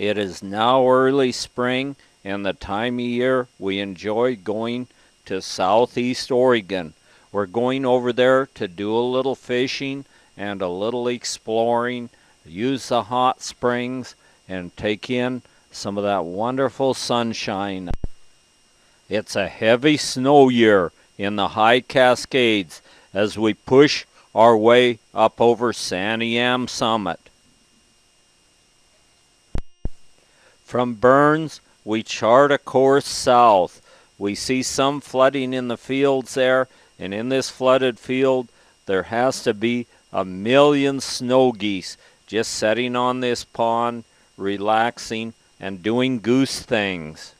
It is now early spring, and the time of year we enjoy going to southeast Oregon. We're going over there to do a little fishing and a little exploring, use the hot springs, and take in some of that wonderful sunshine. It's a heavy snow year in the high Cascades as we push our way up over Santiam Summit. From Burns, we chart a course south. We see some flooding in the fields there, and in this flooded field, there has to be 1,000,000 snow geese just sitting on this pond, relaxing, and doing goose things.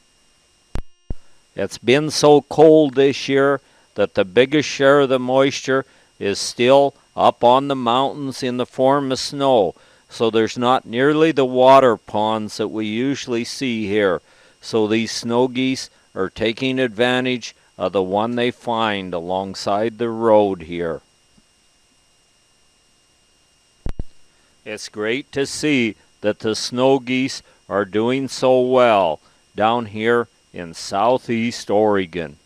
It's been so cold this year that the biggest share of the moisture is still up on the mountains in the form of snow. So there's not nearly the water ponds that we usually see here. So these snow geese are taking advantage of the one they find alongside the road here. It's great to see that the snow geese are doing so well down here in southeast Oregon.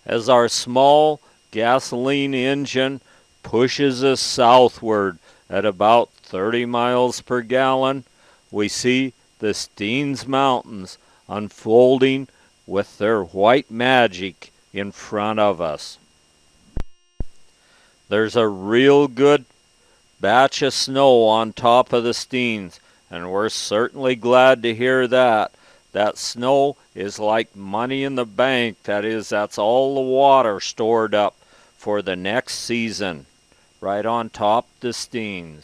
As our small gasoline engine pushes us southward at about 30 miles per gallon, we see the Steens Mountains unfolding with their white magic in front of us. There's a real good batch of snow on top of the Steens, and we're certainly glad to hear that. That snow is like money in the bank. That is, that's all the water stored up for the next season, right on top the Steens.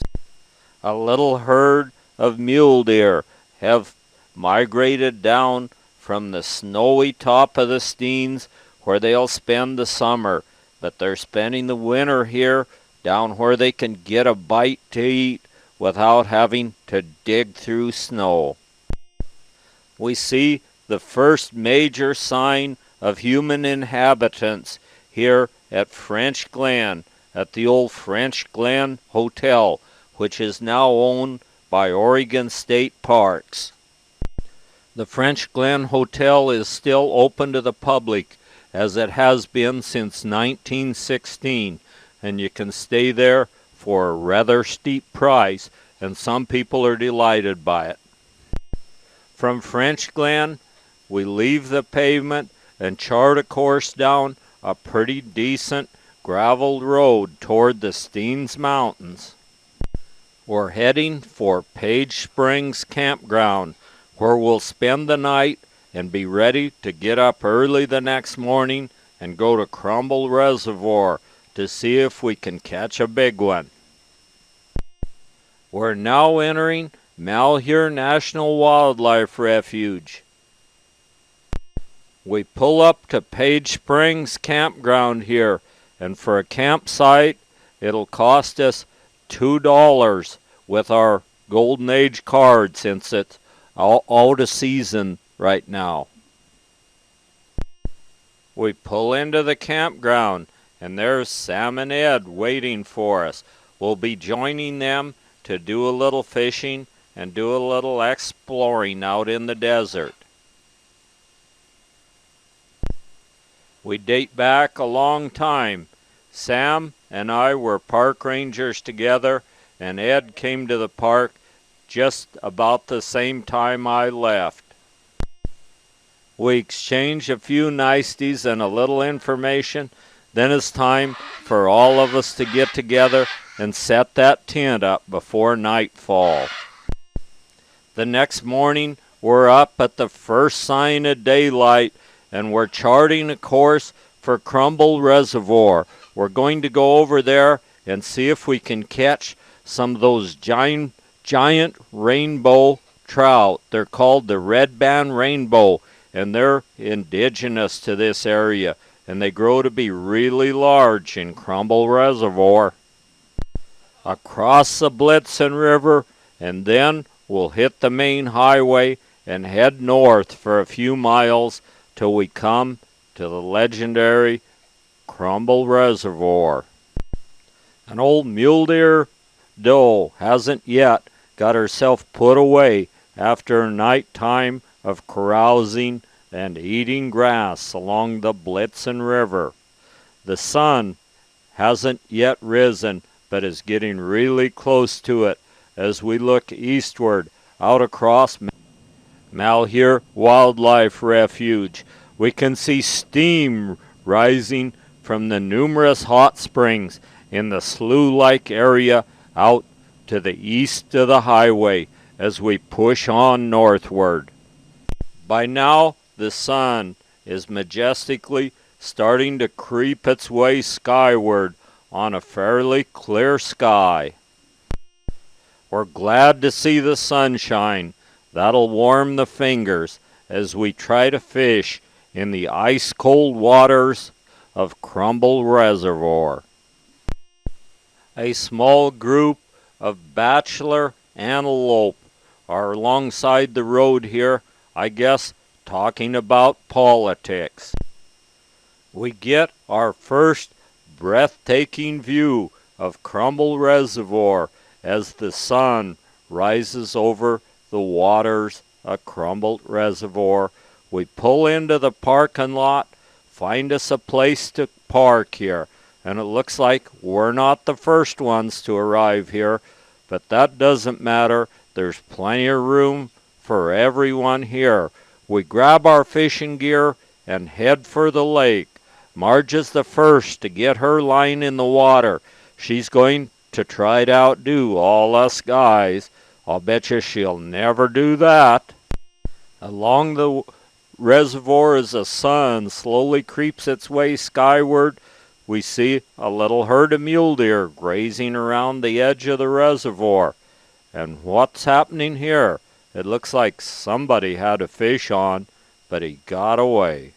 A little herd of mule deer have migrated down from the snowy top of the Steens where they'll spend the summer, but they're spending the winter here down where they can get a bite to eat without having to dig through snow. We see the first major sign of human inhabitants here at French Glen, at the old French Glen Hotel, which is now owned by Oregon State Parks. The French Glen Hotel is still open to the public, as it has been since 1916, and you can stay there for a rather steep price, and some people are delighted by it. From French Glen, we leave the pavement and chart a course down a pretty decent graveled road toward the Steens Mountains. We're heading for Page Springs Campground, where we'll spend the night and be ready to get up early the next morning and go to Krumble Reservoir to see if we can catch a big one. We're now entering Malheur National Wildlife Refuge. We pull up to Page Springs Campground here, and for a campsite, it'll cost us $2 with our Golden Age card since it's out of season right now. We pull into the campground, and there's Sam and Ed waiting for us. We'll be joining them to do a little fishing and do a little exploring out in the desert. We date back a long time. Sam and I were park rangers together, and Ed came to the park just about the same time I left. We exchanged a few niceties and a little information. Then it's time for all of us to get together and set that tent up before nightfall. The next morning, we're up at the first sign of daylight, and we're charting a course for Krumble Reservoir. We're going to go over there and see if we can catch some of those giant rainbow trout. They're called the red band rainbow, and they're indigenous to this area, and they grow to be really large in Krumble Reservoir. Across the Blitzen River, and then we'll hit the main highway and head north for a few miles till we come to the legendary Krumble Reservoir. An old mule deer doe hasn't yet got herself put away after a night time of carousing and eating grass along the Blitzen River. The sun hasn't yet risen, but is getting really close to it as we look eastward out across Malheur Wildlife Refuge. We can see steam rising from the numerous hot springs in the slough-like area out to the east of the highway as we push on northward. By now, the sun is majestically starting to creep its way skyward on a fairly clear sky. We're glad to see the sunshine. That'll warm the fingers as we try to fish in the ice-cold waters of Krumble Reservoir. A small group of bachelor antelope are alongside the road here, I guess, talking about politics. We get our first breathtaking view of Krumble Reservoir as the sun rises over the waters of Krumble Reservoir. We pull into the parking lot, find us a place to park here, and it looks like we're not the first ones to arrive here, but that doesn't matter. There's plenty of room for everyone here. We grab our fishing gear and head for the lake. Marge is the first to get her line in the water. She's going to try to outdo all us guys. I'll bet you she'll never do that. Along the reservoir as the sun slowly creeps its way skyward, we see a little herd of mule deer grazing around the edge of the reservoir. And what's happening here? It looks like somebody had a fish on, but he got away.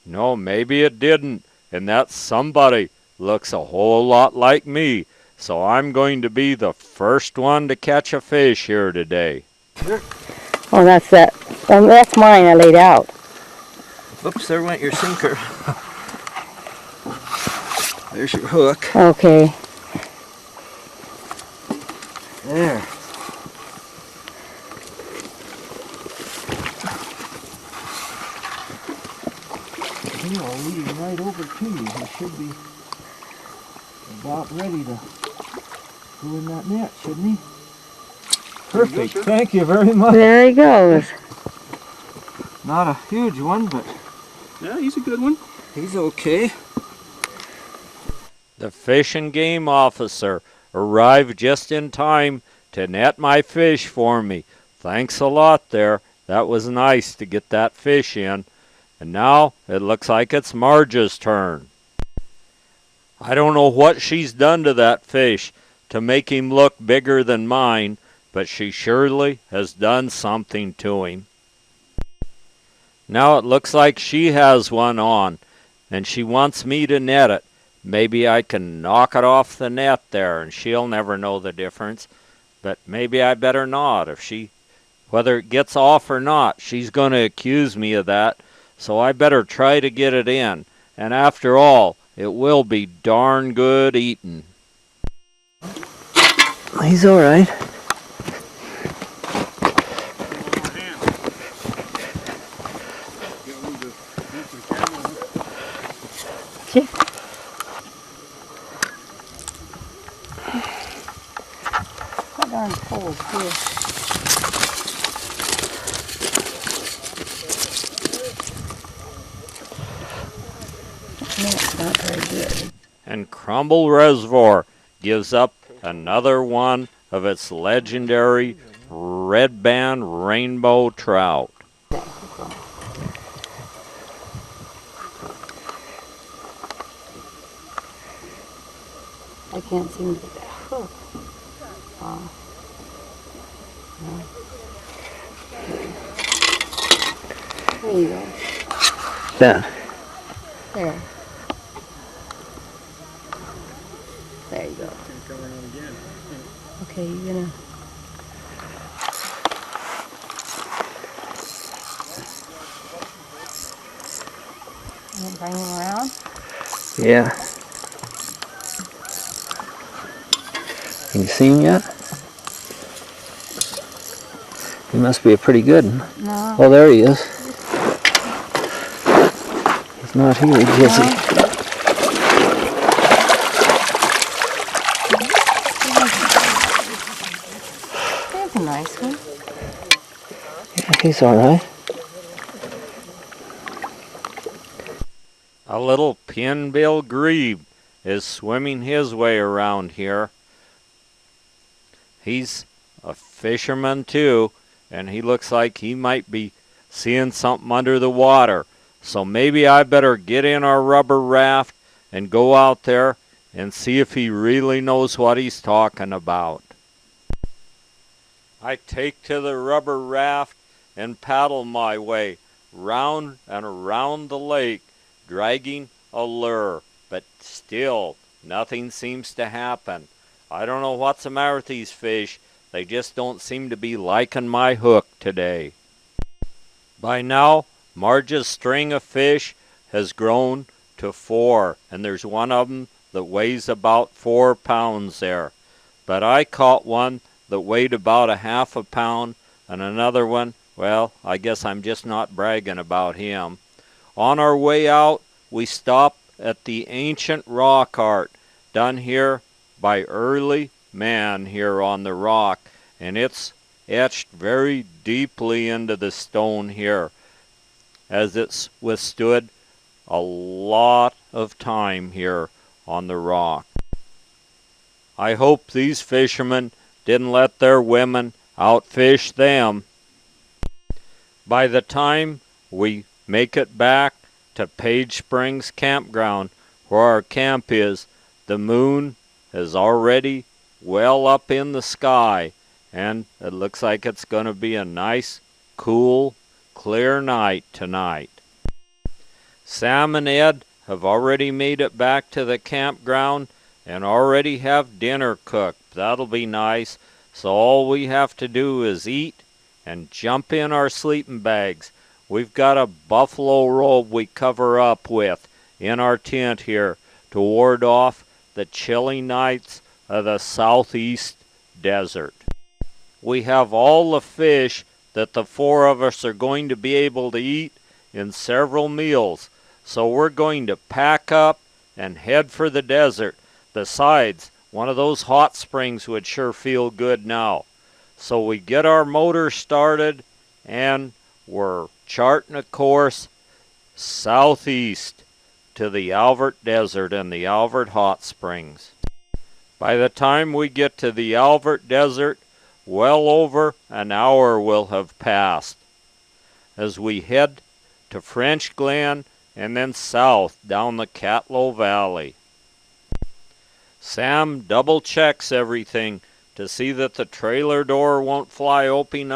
No, maybe it didn't, and that somebody looks a whole lot like me, so I'm going to be the first one to catch a fish here today. Oh, that's that. That's mine I laid out. Oops, there went your sinker. There's your hook. Okay. There. I'll lead him right over to you. He should be about ready to go in that net, shouldn't he? Perfect. Thank you very much. There he goes. Not a huge one, but yeah, he's a good one. He's okay. The fish and game officer arrived just in time to net my fish for me. Thanks a lot there. That was nice to get that fish in. And now it looks like it's Marge's turn. I don't know what she's done to that fish to make him look bigger than mine, but she surely has done something to him. Now it looks like she has one on, and she wants me to net it. Maybe I can knock it off the net there, and she'll never know the difference. But maybe I better not. Whether it gets off or not, she's going to accuse me of that. So I better try to get it in. And after all, it will be darn good eating. He's all right. Okay. How darn cold too. Not very good. And Krumble Reservoir gives up another one of its legendary red band rainbow trout. I can't seem to get that hook. There you go. Then. There. There you go. Okay, you're gonna. Bring him around? Yeah. Can you see him yet? must be a pretty good one. No. Oh, there he is. He's not here, Jesse. That's a nice one. Yeah, he's all right. A little pinbill grebe is swimming his way around here. He's a fisherman too, and he looks like he might be seeing something under the water. So maybe I better get in our rubber raft and go out there and see if he really knows what he's talking about. I take to the rubber raft and paddle my way round and around the lake, dragging a lure, but still nothing seems to happen. I don't know what's the matter with these fish. They just don't seem to be liking my hook today. By now, Marge's string of fish has grown to 4, and there's one of them that weighs about 4 pounds there. But I caught one that weighed about a half a pound, and another one, well, I guess I'm just not bragging about him. On our way out, we stop at the ancient rock art done here by early man here on the rock, and it's etched very deeply into the stone here, as it's withstood a lot of time here on the rock. I hope these fishermen didn't let their women outfish them. By the time we make it back to Page Springs Campground, where our camp is, the moon is already well up in the sky, and it looks like it's going to be a nice, cool, clear night tonight. Sam and Ed have already made it back to the campground and already have dinner cooked. That'll be nice. So all we have to do is eat and jump in our sleeping bags. We've got a buffalo robe we cover up with in our tent here to ward off the chilly nights of the southeast desert. We have all the fish that the 4 of us are going to be able to eat in several meals. So we're going to pack up and head for the desert. Besides, one of those hot springs would sure feel good now. So we get our motor started and we're charting a course southeast to the Albert Desert and the Albert Hot Springs. By the time we get to the Albert Desert, well over an hour will have passed as we head to French Glen and then south down the Catlow Valley. Sam double checks everything to see that the trailer door won't fly open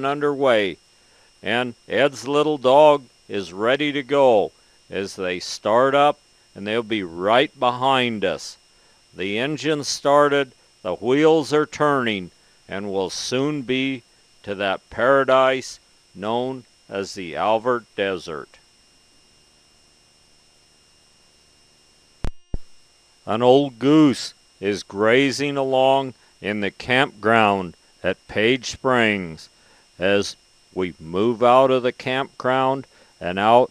underway, and Ed's little dog is ready to go as they start up, and they'll be right behind us. The engine's started, the wheels are turning, and we'll soon be to that paradise known as the Albert Desert. An old goose is grazing along in the campground at Page Springs as we move out of the campground and out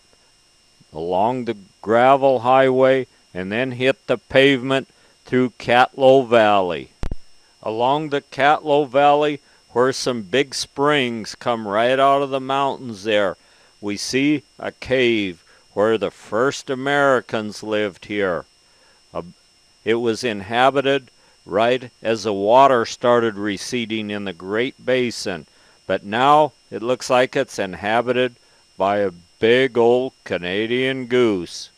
along the gravel highway and then hit the pavement through Catlow Valley. Along the Catlow Valley, where some big springs come right out of the mountains there, we see a cave where the first Americans lived here. It was inhabited right as the water started receding in the Great Basin, but now it looks like it's inhabited by a big old Canadian goose.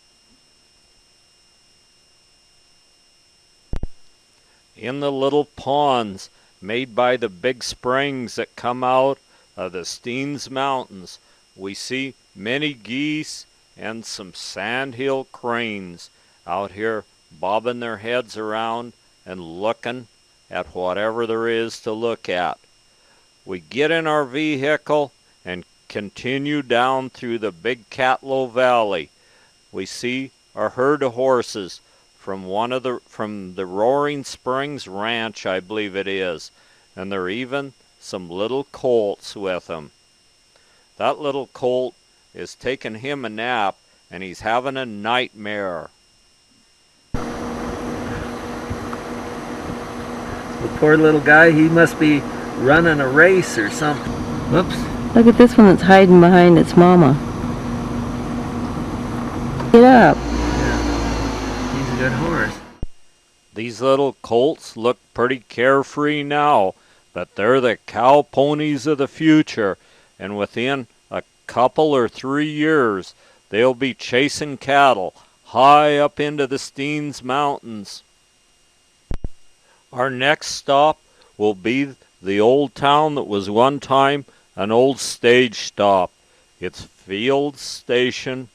In the little ponds made by the big springs that come out of the Steens Mountains, we see many geese and some sandhill cranes out here bobbing their heads around and looking at whatever there is to look at. We get in our vehicle and continue down through the big Catlow Valley. We see a herd of horses from the Roaring Springs Ranch, I believe it is, and there are even some little colts with him. That little colt is taking him a nap, and he's having a nightmare. The poor little guy, he must be running a race or something. Whoops. Look at this one that's hiding behind its mama. Get up. Yeah. He's a good horse. These little colts look pretty carefree now, but they're the cow ponies of the future, and within a couple or 3 years, they'll be chasing cattle high up into the Steens Mountains. Our next stop will be the old town that was one time an old stage stop. It's Field Station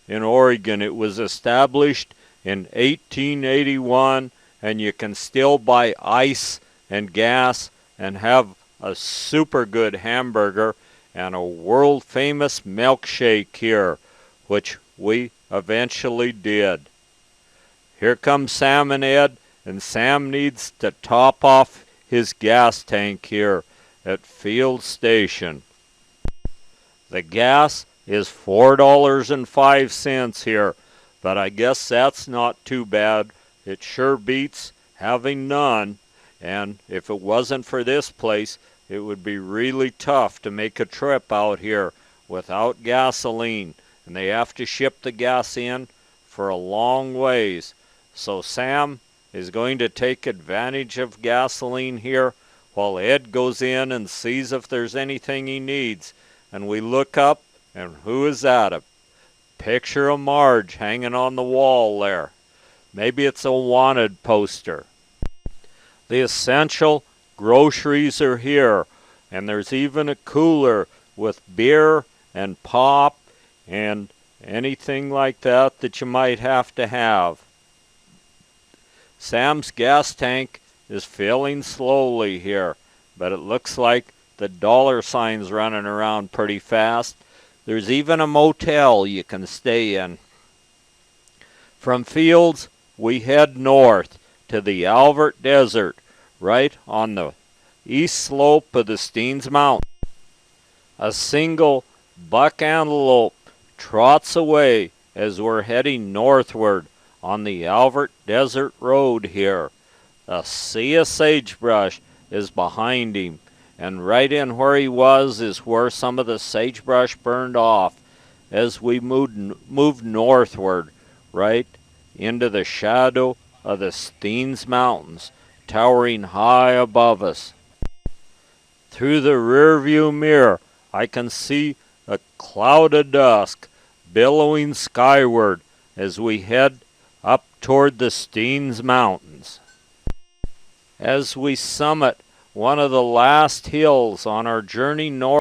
in Oregon. It was established in 1881, and you can still buy ice and gas and have a super good hamburger and a world famous milkshake here, which we eventually did. Here comes Sam and Ed, and Sam needs to top off his gas tank here at Field Station. The gas is $4.05 here, but I guess that's not too bad. It sure beats having none, and if it wasn't for this place, it would be really tough to make a trip out here without gasoline, and they have to ship the gas in for a long ways. So Sam is going to take advantage of gasoline here while Ed goes in and sees if there's anything he needs. And we look up, and who is that? A picture of Marge hanging on the wall there. Maybe it's a wanted poster. The essential groceries are here, and there's even a cooler with beer and pop and anything like that that you might have to have. Sam's gas tank is filling slowly here, but it looks like the dollar sign's running around pretty fast. There's even a motel you can stay in. From Fields, we head north to the Alvert Desert, right on the east slope of the Steens Mountain. A single buck antelope trots away as we're heading northward on the Alvert Desert Road here. A sea of sagebrush is behind him, and right in where he was is where some of the sagebrush burned off as we moved northward, right into the shadow of the Steens Mountains, towering high above us. Through the rearview mirror, I can see a cloud of dust billowing skyward as we head up toward the Steens Mountains. As we summit one of the last hills on our journey north,